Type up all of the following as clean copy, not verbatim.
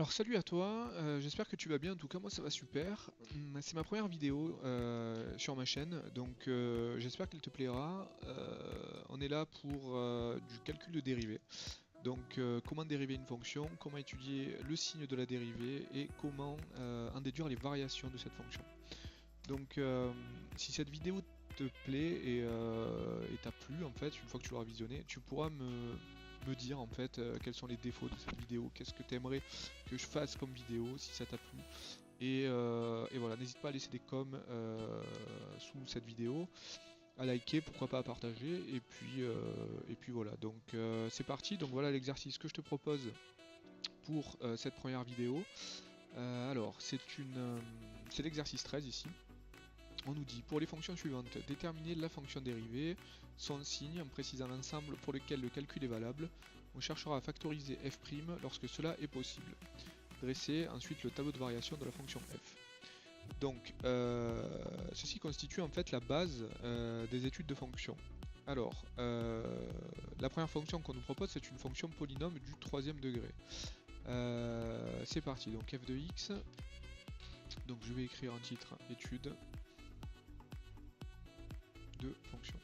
Alors salut à toi, j'espère que tu vas bien, en tout cas moi ça va super. C'est ma première vidéo sur ma chaîne, donc j'espère qu'elle te plaira. On est là pour du calcul de dérivée. Donc comment dériver une fonction, comment étudier le signe de la dérivée et comment en déduire les variations de cette fonction. Donc si cette vidéo te plaît et t'a plu en fait, une fois que tu l'auras visionné, tu pourras me dire en fait quels sont les défauts de cette vidéo, qu'est-ce que tu aimerais que je fasse comme vidéo si ça t'a plu. Et voilà, n'hésite pas à laisser des coms sous cette vidéo, à liker, pourquoi pas à partager, et puis voilà, donc c'est parti, donc voilà l'exercice que je te propose pour cette première vidéo. Alors, c'est l'exercice 13 ici. On nous dit, pour les fonctions suivantes, déterminer la fonction dérivée, son signe en précisant l'ensemble pour lequel le calcul est valable. On cherchera à factoriser f' lorsque cela est possible. Dresser ensuite le tableau de variation de la fonction f. Donc, ceci constitue en fait la base des études de fonctions. Alors, la première fonction qu'on nous propose, c'est une fonction polynôme du troisième degré. C'est parti, donc f de x. Donc je vais écrire en titre étude de fonction.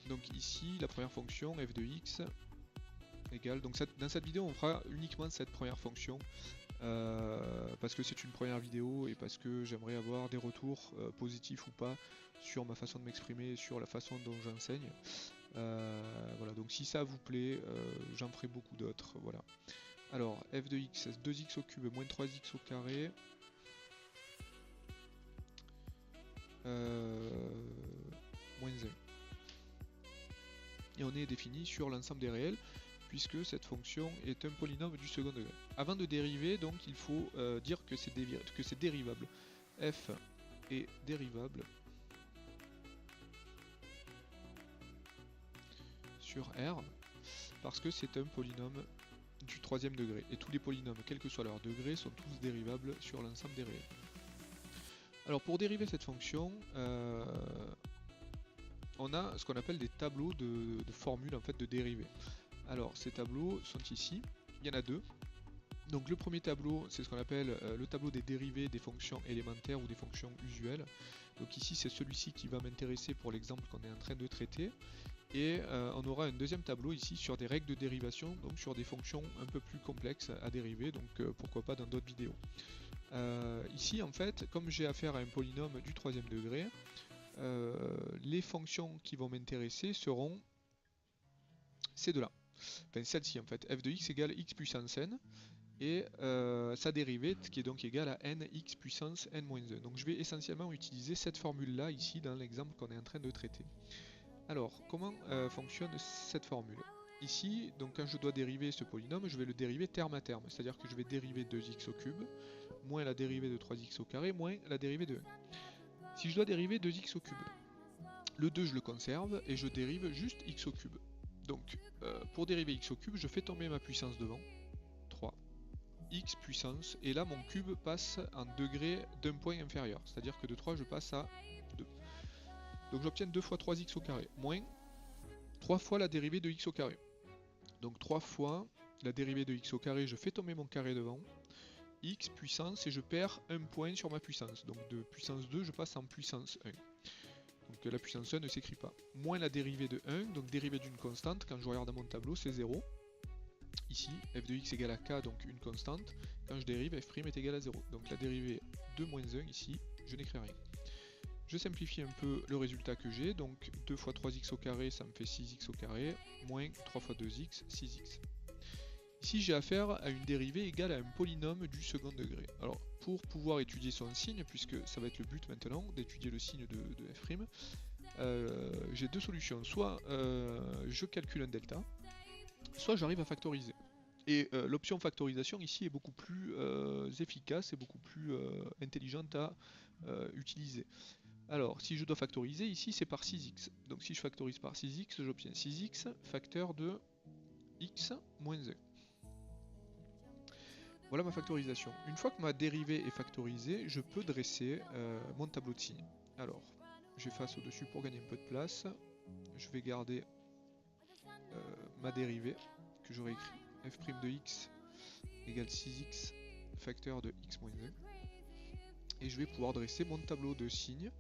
Donc ici, la première fonction f de x égale, donc dans cette vidéo on fera uniquement cette première fonction parce que c'est une première vidéo et parce que j'aimerais avoir des retours positifs ou pas sur ma façon de m'exprimer, sur la façon dont j'enseigne. Voilà, donc si ça vous plaît, j'en ferai beaucoup d'autres. Voilà. Alors f de x, 2x au cube moins 3x au carré. Moins 1. Et on est défini sur l'ensemble des réels, puisque cette fonction est un polynôme du second degré. Avant de dériver, donc, il faut dire que c'est dérivable. F est dérivable sur R, parce que c'est un polynôme du troisième degré. Et tous les polynômes, quel que soit leur degré, sont tous dérivables sur l'ensemble des réels. Alors pour dériver cette fonction, on a ce qu'on appelle des tableaux de formules en fait de dérivées. Alors ces tableaux sont ici, il y en a deux. Donc le premier tableau, c'est ce qu'on appelle le tableau des dérivées des fonctions élémentaires ou des fonctions usuelles. Donc ici c'est celui-ci qui va m'intéresser pour l'exemple qu'on est en train de traiter. Et on aura un deuxième tableau ici sur des règles de dérivation, donc sur des fonctions un peu plus complexes à dériver, donc pourquoi pas dans d'autres vidéos. Ici en fait, comme j'ai affaire à un polynôme du troisième degré, les fonctions qui vont m'intéresser seront ces deux-là. Enfin celle-ci en fait, f de x égale x puissance n, et sa dérivée qui est donc égale à nx puissance n-1. Donc je vais essentiellement utiliser cette formule-là ici dans l'exemple qu'on est en train de traiter. Alors, comment fonctionne cette formule? Ici, donc quand je dois dériver ce polynôme, je vais le dériver terme à terme, c'est-à-dire que je vais dériver 2x au cube, moins la dérivée de 3x au carré, moins la dérivée de 1. Si je dois dériver 2x au cube, le 2 je le conserve et je dérive juste x au cube. Donc, pour dériver x au cube, je fais tomber ma puissance devant, 3, x puissance, et là mon cube passe en degré d'un point inférieur, c'est-à-dire que de 3 je passe à 2. Donc j'obtiens 2 fois 3x au carré, moins 3 fois la dérivée de x au carré. Donc 3 fois la dérivée de x au carré, je fais tomber mon carré devant, x puissance, et je perds un point sur ma puissance. Donc de puissance 2, je passe en puissance 1. Donc la puissance 1 ne s'écrit pas. Moins la dérivée de 1, donc dérivée d'une constante, quand je regarde dans mon tableau, c'est 0. Ici, f de x égale à k, donc une constante. Quand je dérive, f' est égal à 0. Donc la dérivée de moins 1, ici, je n'écris rien. Je simplifie un peu le résultat que j'ai, donc 2 fois 3x au carré, ça me fait 6x au carré, moins 3 fois 2x, 6x. Ici, j'ai affaire à une dérivée égale à un polynôme du second degré. Alors, pour pouvoir étudier son signe, puisque ça va être le but maintenant, d'étudier le signe de f', j'ai deux solutions. Soit je calcule un delta, soit j'arrive à factoriser. Et l'option factorisation ici est beaucoup plus efficace et beaucoup plus intelligente à utiliser. Alors, si je dois factoriser, ici c'est par 6x. Donc si je factorise par 6x, j'obtiens 6x facteur de x moins 1. Voilà ma factorisation. Une fois que ma dérivée est factorisée, je peux dresser mon tableau de signes. Alors, j'efface au-dessus pour gagner un peu de place. Je vais garder ma dérivée que j'aurais écrit f' de x égale 6x facteur de x moins 1. Et je vais pouvoir dresser mon tableau de signes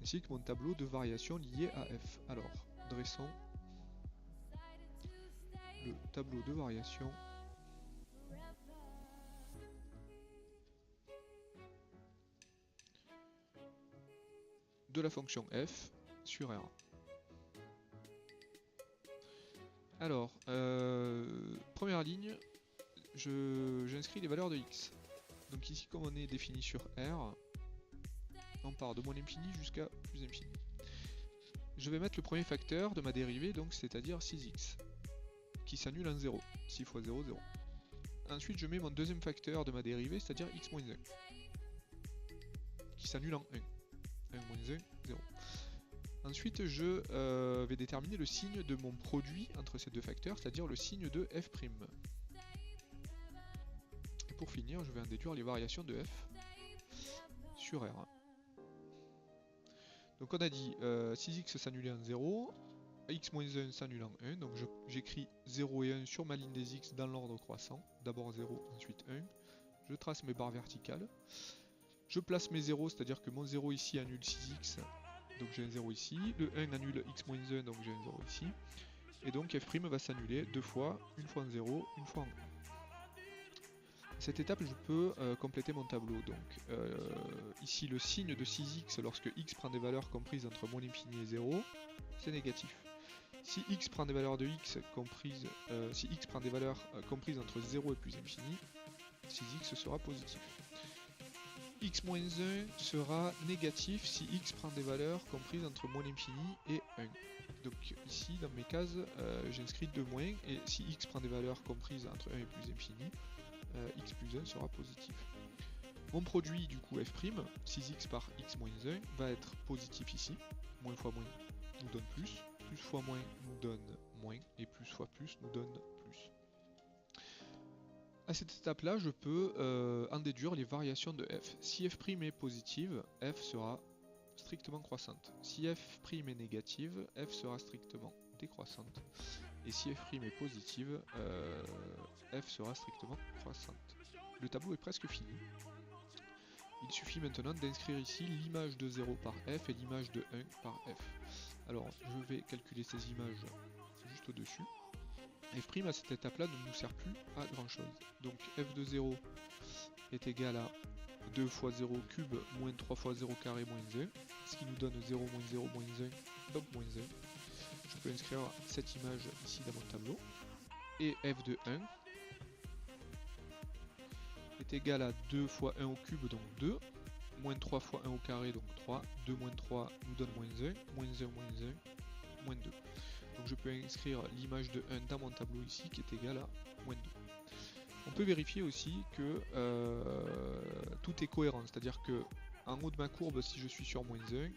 ainsi que mon tableau de variations liées à f. Alors, dressons le tableau de variation de la fonction f sur R. Alors, première ligne, j'inscris les valeurs de x. Donc ici, comme on est défini sur R, on part de moins l'infini jusqu'à plus l'infini. Je vais mettre le premier facteur de ma dérivée, donc c'est-à-dire 6x, qui s'annule en 0. 6 fois 0, 0. Ensuite, je mets mon deuxième facteur de ma dérivée, c'est-à-dire x moins 1, qui s'annule en 1. 1 moins 1, 0. Ensuite, je vais déterminer le signe de mon produit entre ces deux facteurs, c'est-à-dire le signe de f'. Et pour finir, je vais en déduire les variations de f sur R. Donc on a dit 6x s'annule en 0, x moins 1 s'annule en 1, donc j'écris 0 et 1 sur ma ligne des x dans l'ordre croissant, d'abord 0, ensuite 1, je trace mes barres verticales, je place mes 0, c'est-à-dire que mon 0 ici annule 6x, donc j'ai un 0 ici, le 1 annule x moins 1, donc j'ai un 0 ici, et donc f' va s'annuler deux fois, une fois en 0, une fois en 1. À cette étape, je peux compléter mon tableau. Donc ici, le signe de 6x lorsque x prend des valeurs comprises entre moins l'infini et 0, c'est négatif. Si x prend des valeurs de x comprises, comprises entre 0 et plus infini, 6x sera positif. X moins 1 sera négatif si x prend des valeurs comprises entre moins l'infini et 1. Donc ici, dans mes cases, j'inscris 2 moins, et si x prend des valeurs comprises entre 1 et plus infini, x plus 1 sera positif. Mon produit du coup f', 6x par x moins 1, va être positif ici. Moins fois moins nous donne plus fois moins nous donne moins, et plus fois plus nous donne plus. À cette étape-là, je peux en déduire les variations de f. Si f' est positive, f sera strictement croissante. Si f' est négative, f sera strictement décroissante. Et si f' est positive, f sera strictement croissante. Le tableau est presque fini. Il suffit maintenant d'inscrire ici l'image de 0 par f et l'image de 1 par f. Alors, je vais calculer ces images juste au-dessus. F' à cette étape-là ne nous sert plus à grand chose. Donc f de 0 est égal à 2 fois 0 cube moins 3 fois 0 carré moins 1, ce qui nous donne 0 moins 0 moins 1, donc moins 1. Je peux inscrire cette image ici dans mon tableau. Et f de 1 est égal à 2 fois 1 au cube, donc 2, moins 3 fois 1 au carré, donc 3, 2 moins 3 nous donne moins 1, moins 1 moins 1, moins 2. Donc je peux inscrire l'image de 1 dans mon tableau ici qui est égal à moins 2. On peut vérifier aussi que tout est cohérent, c'est-à-dire que en haut de ma courbe, si je suis sur moins 1,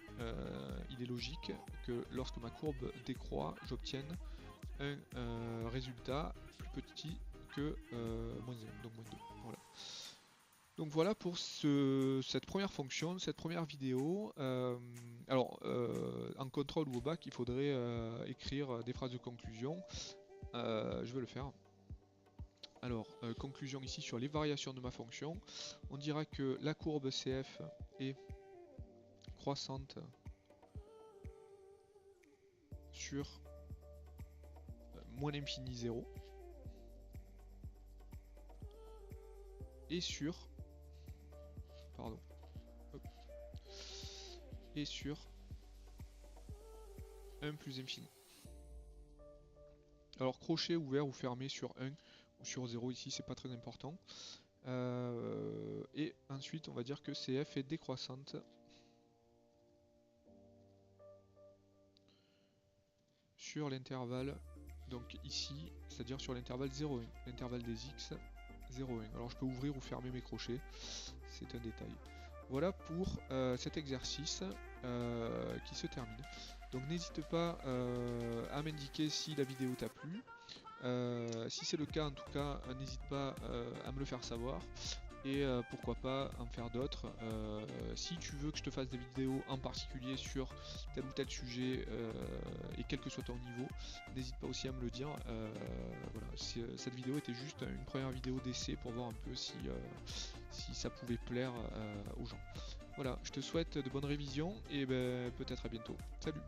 il est logique que lorsque ma courbe décroît, j'obtienne un résultat plus petit que moins 1, donc moins 2. Voilà. Donc voilà pour cette première fonction, cette première vidéo. Alors, en contrôle ou au bac, il faudrait écrire des phrases de conclusion. Je vais le faire. Alors, conclusion ici sur les variations de ma fonction. On dira que la courbe CF est croissante sur moins l'infini 0 et sur et sur 1 plus infini. Alors crochet ouvert ou fermé sur 1 ou sur 0 ici, c'est pas très important. Et ensuite on va dire que CF est décroissante sur l'intervalle, donc ici, c'est-à-dire sur l'intervalle 0,1, l'intervalle des x 0,1. Alors je peux ouvrir ou fermer mes crochets, c'est un détail. Voilà pour cet exercice qui se termine. Donc n'hésite pas à m'indiquer si la vidéo t'a plu. Si c'est le cas, en tout cas, n'hésite pas à me le faire savoir. Et pourquoi pas en faire d'autres. Si tu veux que je te fasse des vidéos en particulier sur tel ou tel sujet et quel que soit ton niveau. N'hésite pas aussi à me le dire. Voilà, cette vidéo était juste une première vidéo d'essai pour voir un peu si ça pouvait plaire aux gens. Voilà, je te souhaite de bonnes révisions et ben, peut-être à bientôt. Salut!